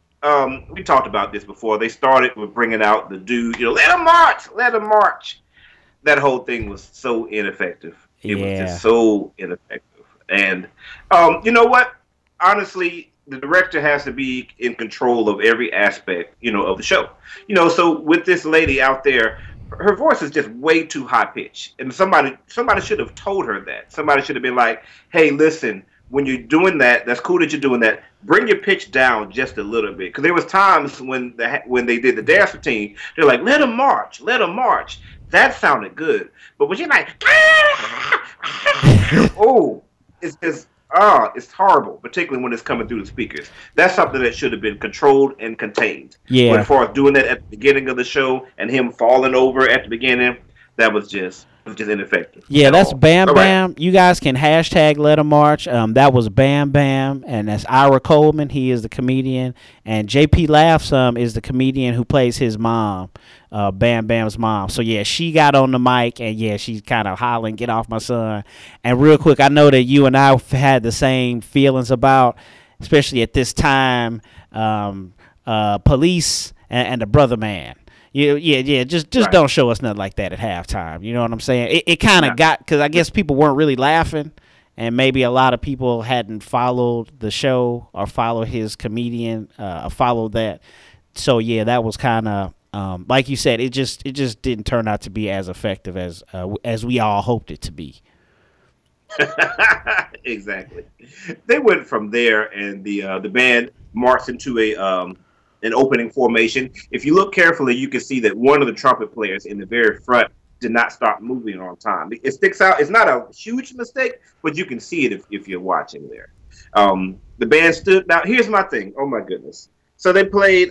We talked about this before. They started with bringing out the dude, let them march, let them march. That whole thing was so ineffective. It was just so ineffective. And you know what? Honestly, the director has to be in control of every aspect, of the show. So with this lady out there, her voice is just way too high pitched. And somebody should have told her that. Somebody should have been like, hey, listen, when you're doing that, that's cool that you're doing that. Bring your pitch down just a little bit. Because there was times when they did the dance routine, they're like, let them march, let them march. That sounded good. But when you're like, oh, it's just, it's horrible, particularly when it's coming through the speakers. That's something that should have been controlled and contained. Yeah. But as far as doing that at the beginning of the show and him falling over at the beginning, that was just ineffective. Yeah, that's Bam Bam. Right. You guys can hashtag Let 'em March. That was Bam Bam, and that's Ira Coleman. He is the comedian, and JP Laughs is the comedian who plays his mom, Bam Bam's mom. So yeah, she got on the mic, and yeah, she's kind of hollering, "Get off my son!" And real quick, I know that you and I had the same feelings about, especially at this time, Police and the Brother Man. Just right. Don't show us nothing like that at halftime. You know what I'm saying? It kind of got, because I guess people weren't really laughing, and maybe a lot of people hadn't followed the show or followed his comedian, followed that. So yeah, that was kind of like you said. It just didn't turn out to be as effective as we all hoped it to be. Exactly. They went from there, and the band marched into an opening formation. If you look carefully, you can see that one of the trumpet players in the very front did not stop moving on time. It sticks out. It's not a huge mistake, but you can see it if you're watching there. The band stood. Now, here's my thing. Oh, my goodness. So they played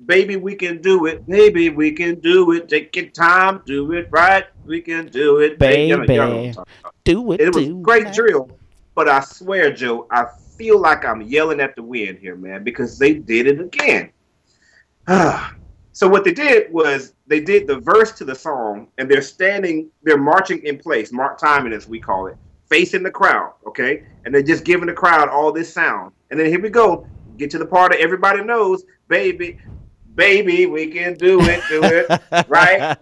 Baby, We Can Do It. Baby, we can do it. Take your time. Do it right. We can do it. Baby, do it. It was great drill, but I swear, Joe, I feel like I'm yelling at the wind here, man, because they did it again. So what they did was they did the verse to the song, and they're marching in place, mark timing as we call it, facing the crowd, okay? And they're just giving the crowd all this sound. And then here we go, get to the part that everybody knows, baby, we can do it, right?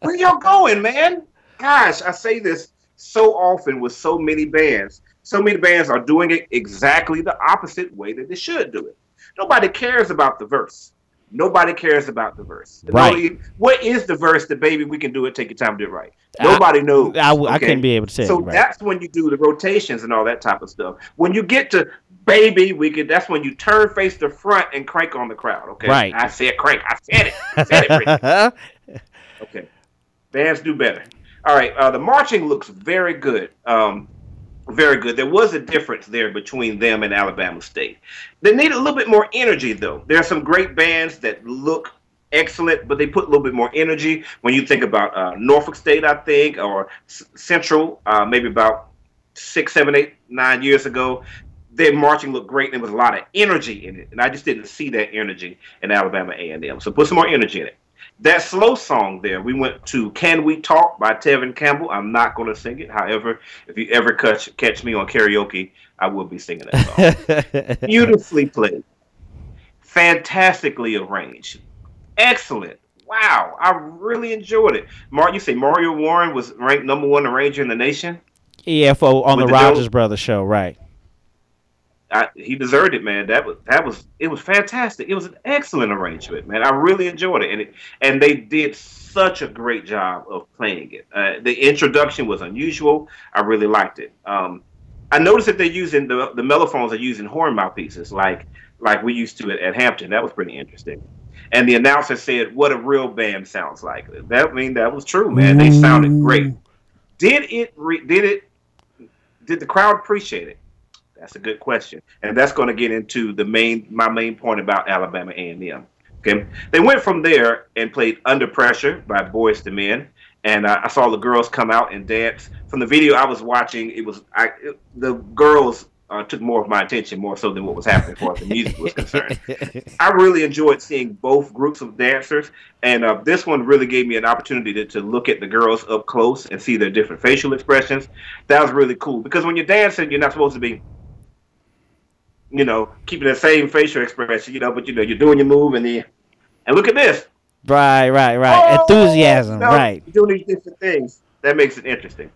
Where y'all going, man? Gosh, I say this so often with so many bands. So many bands are doing it exactly the opposite way that they should do it. Nobody cares about the verse. Nobody cares about the verse. Right. What is the verse? The baby, we can do it. Take your time, do it right. Nobody knows. I couldn't be able to say. So right. that's when you do the rotations and all that type of stuff. When you get to baby, that's when you turn face to front and crank on the crowd. Okay. Right. I said crank. I said it. I said it. Brittany. Okay. Bands do better. All right. The marching looks very good. Very good. There was a difference there between them and Alabama State. They need a little bit more energy, though. There are some great bands that look excellent, but they put a little bit more energy. When you think about Norfolk State, I think, or Central, maybe about 6, 7, 8, 9 years ago, their marching looked great, and there was a lot of energy in it. And I just didn't see that energy in Alabama A&M. So put some more energy in it. That slow song there, we went to Can We Talk by Tevin Campbell. I'm not going to sing it. However, if you ever catch me on karaoke, I will be singing that song. Beautifully played. Fantastically arranged. Excellent. Wow. I really enjoyed it. You say Mario Warren was ranked #1 arranger in the nation? Yeah, on the Rogers Brothers show, right. He deserved it, man. It was fantastic. It was an excellent arrangement, man. I really enjoyed it, and they did such a great job of playing it. The introduction was unusual. I really liked it. I noticed that they're using the mellophones are using horn mouthpieces like we used to at Hampton. That was pretty interesting. And the announcer said, "What a real band sounds like." That was true, man. They sounded great. Did the crowd appreciate it? That's a good question, and that's going to get into my main point about Alabama A&M. Okay, they went from there and played "Under Pressure" by Boyz II Men, and I saw the girls come out and dance. From the video I was watching, the girls took more of my attention, more so than what was happening as far as the music was concerned. I really enjoyed seeing both groups of dancers, and this one really gave me an opportunity to look at the girls up close and see their different facial expressions. That was really cool, because when you're dancing, you're not supposed to be keeping the same facial expression, but you're doing your move and look at this. Right. Oh, enthusiasm, right. Doing these different things. That makes it interesting.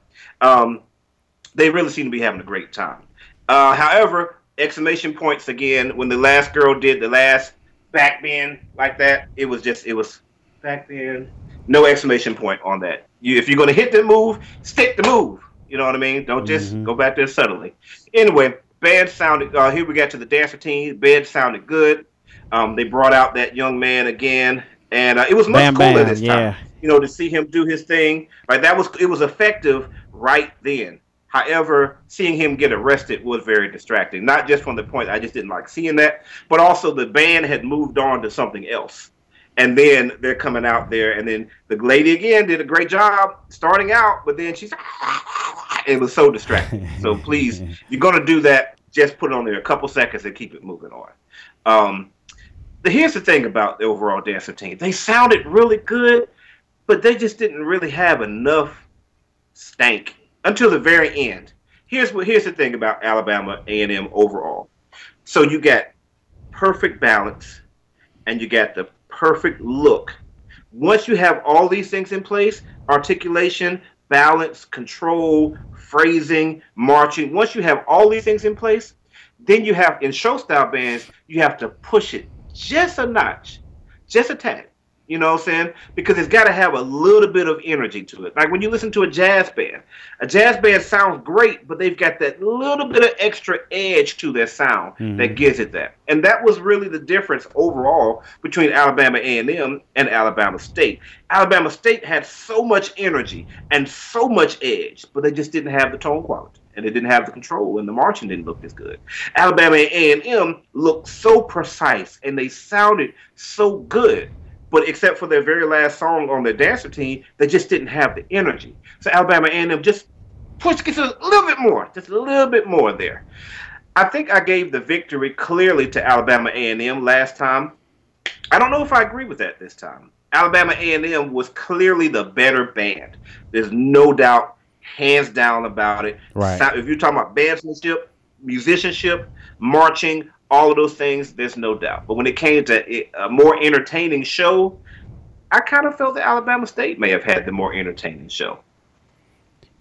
They really seem to be having a great time. However, exclamation points again, when the last girl did the last back bend like that, it was back bend. No exclamation point on that. If you're going to hit the move, stick the move. You know what I mean? Don't just go back there subtly. Anyway, band sounded, here we got to the dancer team. Band sounded good. They brought out that young man again, and it was much cooler this time. To see him do his thing. Like it was effective right then. However, seeing him get arrested was very distracting. Not just from the point I just didn't like seeing that, but also the band had moved on to something else. And then they're coming out there, and then the lady again did a great job starting out, but then it was so distracting. So please, if you're going to do that, just put it on there a couple seconds and keep it moving on. Here's the thing about the overall dancer team. They sounded really good, but they just didn't really have enough stank until the very end. Here's the thing about Alabama A&M overall. So you got perfect balance, and you got the perfect look. Once you have all these things in place, articulation, balance, control, phrasing, marching, once you have all these things in place, then you have, in show style bands, you have to push it just a notch, just a tad. You know what I'm saying? Because it's got to have a little bit of energy to it. Like when you listen to a jazz band sounds great, but they've got that little bit of extra edge to their sound that gives it that. And that was really the difference overall between Alabama A&M and Alabama State. Alabama State had so much energy and so much edge, but they just didn't have the tone quality. And they didn't have the control, and the marching didn't look as good. Alabama A&M looked so precise, and they sounded so good. But except for their very last song on their dancer team, they just didn't have the energy. So Alabama A&M just gets a little bit more, just a little bit more there. I think I gave the victory clearly to Alabama A&M last time. I don't know if I agree with that this time. Alabama A&M was clearly the better band. There's no doubt, hands down about it. Right. If you're talking about bandsmanship, musicianship, marching, all of those things, there's no doubt. But when it came to a more entertaining show, I kind of felt that Alabama State may have had the more entertaining show.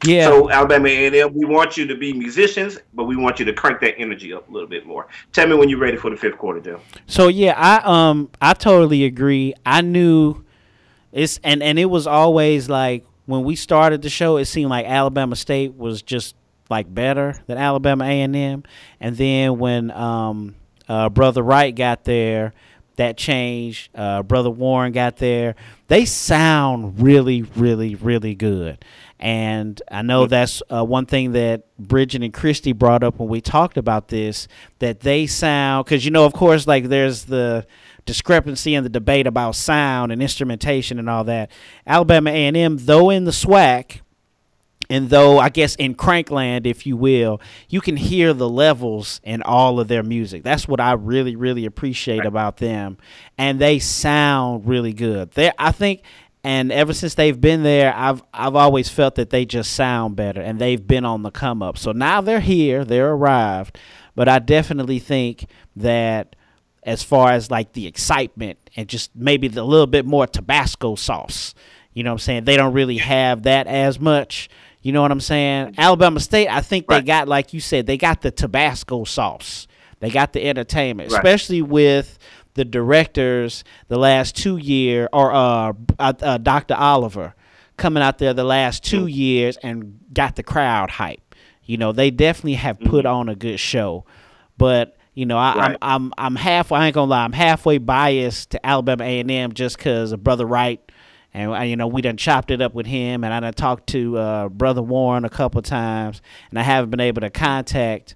Yeah. So Alabama A&M, we want you to be musicians, but we want you to crank that energy up a little bit more. Tell me when you're ready for the fifth quarter, Joe. So yeah, I totally agree. I knew it's and it was always like when we started the show, it seemed like Alabama State was just like better than Alabama A&M, and then when Brother Wright got there, that changed. Brother Warren got there. They sound really, really, really good. And I know that's one thing that Bridget and Christy brought up when we talked about this, that they sound, because, of course, like there's the discrepancy in the debate about sound and instrumentation and all that. Alabama A&M, though in the SWAC, and though I guess in Crankland, if you will, you can hear the levels in all of their music. That's what I really, really appreciate about them. And they sound really good. I think... And ever since they've been there, I've always felt that they just sound better, and they've been on the come up. So now they're here, they're arrived, but I definitely think that as far as like the excitement and just maybe a little bit more Tabasco sauce, you know what I'm saying? They don't really have that as much. You know what I'm saying? Alabama State, I think they got, like you said, they got the Tabasco sauce. They got the entertainment, especially with the directors the last 2 years, or Dr. Oliver coming out there the last 2 years and got the crowd hype. They definitely have put on a good show. But I'm halfway. I ain't gonna lie. I'm halfway biased to Alabama A&M just because of Brother Wright, and we done chopped it up with him, and I done talked to Brother Warren a couple times, and I haven't been able to contact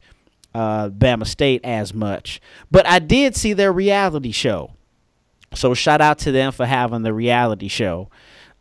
Bama State as much, but I did see their reality show, so shout out to them for having the reality show.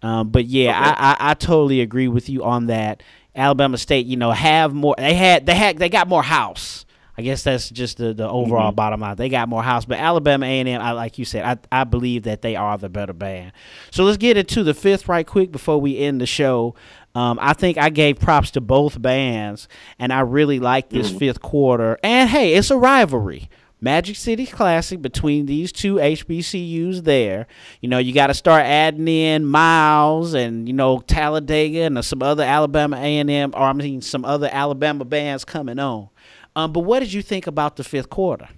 But yeah, I totally agree with you on that. Alabama State, have more. They got more house. I guess that's just the overall bottom line. They got more house, but Alabama A&M, like you said, I believe that they are the better band. So let's get into the fifth right quick before we end the show. I think I gave props to both bands, and I really like this fifth quarter. And, hey, it's a rivalry. Magic City Classic between these two HBCUs there. You got to start adding in Miles and, Talladega and some other Alabama A&M, or some other Alabama bands coming on. But what did you think about the fifth quarter?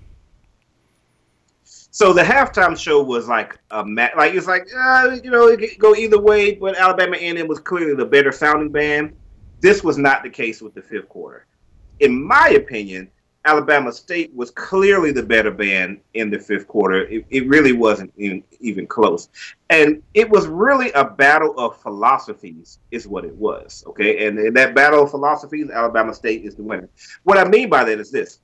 So the halftime show was like it could go either way, but Alabama A&M was clearly the better sounding band. This was not the case with the fifth quarter. In my opinion, Alabama State was clearly the better band in the fifth quarter. It really wasn't even close. And it was really a battle of philosophies is what it was, okay? And in that battle of philosophies, Alabama State is the winner. What I mean by that is this.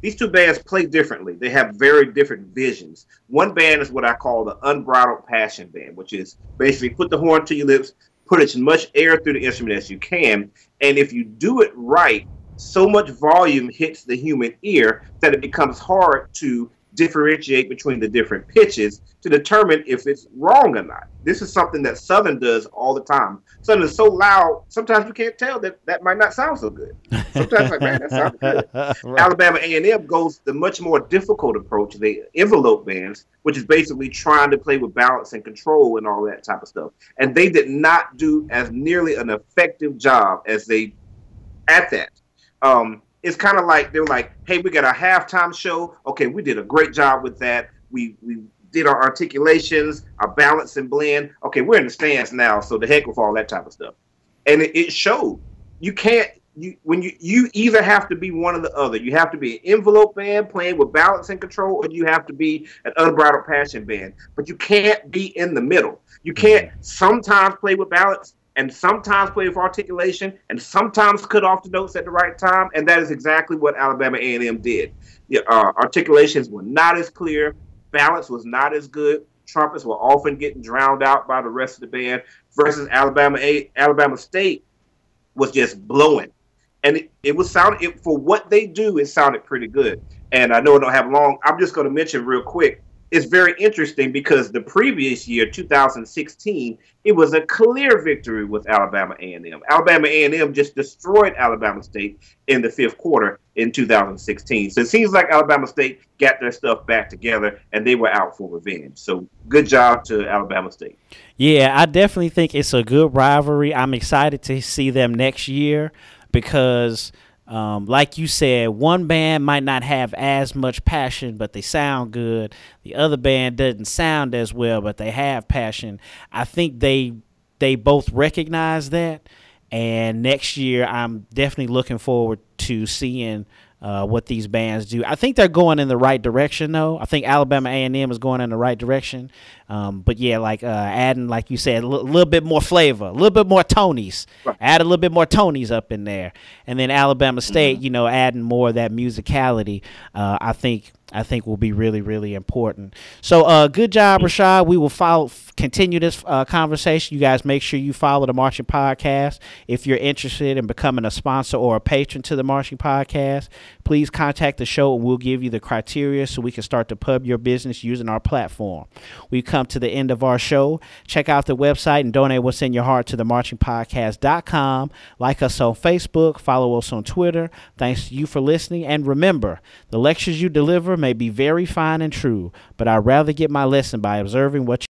These two bands play differently. They have very different visions. One band is what I call the unbridled passion band, which is basically put the horn to your lips, put as much air through the instrument as you can, and if you do it right, so much volume hits the human ear that it becomes hard to differentiate between the different pitches to determine if it's wrong or not. This is something that Southern does all the time. Southern is so loud, sometimes you can't tell that might not sound so good. Sometimes like, man, that sounds good. Right. Alabama A&M goes the much more difficult approach, the envelope bands, which is basically trying to play with balance and control and all that type of stuff. And they did not do as nearly an effective job as they at that. It's kind of like they're like, hey, we got a halftime show. Okay, we did a great job with that. We did our articulations, our balance and blend. Okay, we're in the stands now, so the heck with all that type of stuff. And it showed. You can't. You either have to be one or the other. You have to be an envelope band playing with balance and control, or you have to be an unbridled passion band. But you can't be in the middle. You can't sometimes play with balance and sometimes play with articulation, and sometimes cut off the notes at the right time, and that is exactly what Alabama A&M did. Articulations were not as clear, balance was not as good, trumpets were often getting drowned out by the rest of the band, versus Alabama State was just blowing. And it was for what they do, it sounded pretty good. And I know I don't have long, I'm just going to mention real quick, it's very interesting because the previous year, 2016, it was a clear victory with Alabama A&M. Alabama A&M just destroyed Alabama State in the fifth quarter in 2016. So it seems like Alabama State got their stuff back together and they were out for revenge. So good job to Alabama State. Yeah, I definitely think it's a good rivalry. I'm excited to see them next year because like you said, one band might not have as much passion, but they sound good. The other band doesn't sound as well, but they have passion. I think they both recognize that. And next year, I'm definitely looking forward to seeing what these bands do. I think they're going in the right direction, though. I think Alabama A&M is going in the right direction. But yeah, like adding, like you said, a little bit more flavor, a little bit more Tonys. Right. Add a little bit more Tonys up in there, and then Alabama State, you know, adding more of that musicality. I think will be really, really important. So good job, Rashad. We will continue this conversation. You guys make sure you follow the Marching Podcast. If you're interested in becoming a sponsor or a patron to the Marching Podcast, please contact the show and we'll give you the criteria so we can start to pub your business using our platform. We've come to the end of our show. Check out the website and donate what's in your heart to themarchingpodcast.com. Like us on Facebook. Follow us on Twitter. Thanks to you for listening. And remember, the lectures you deliver may be very fine and true, but I'd rather get my lesson by observing what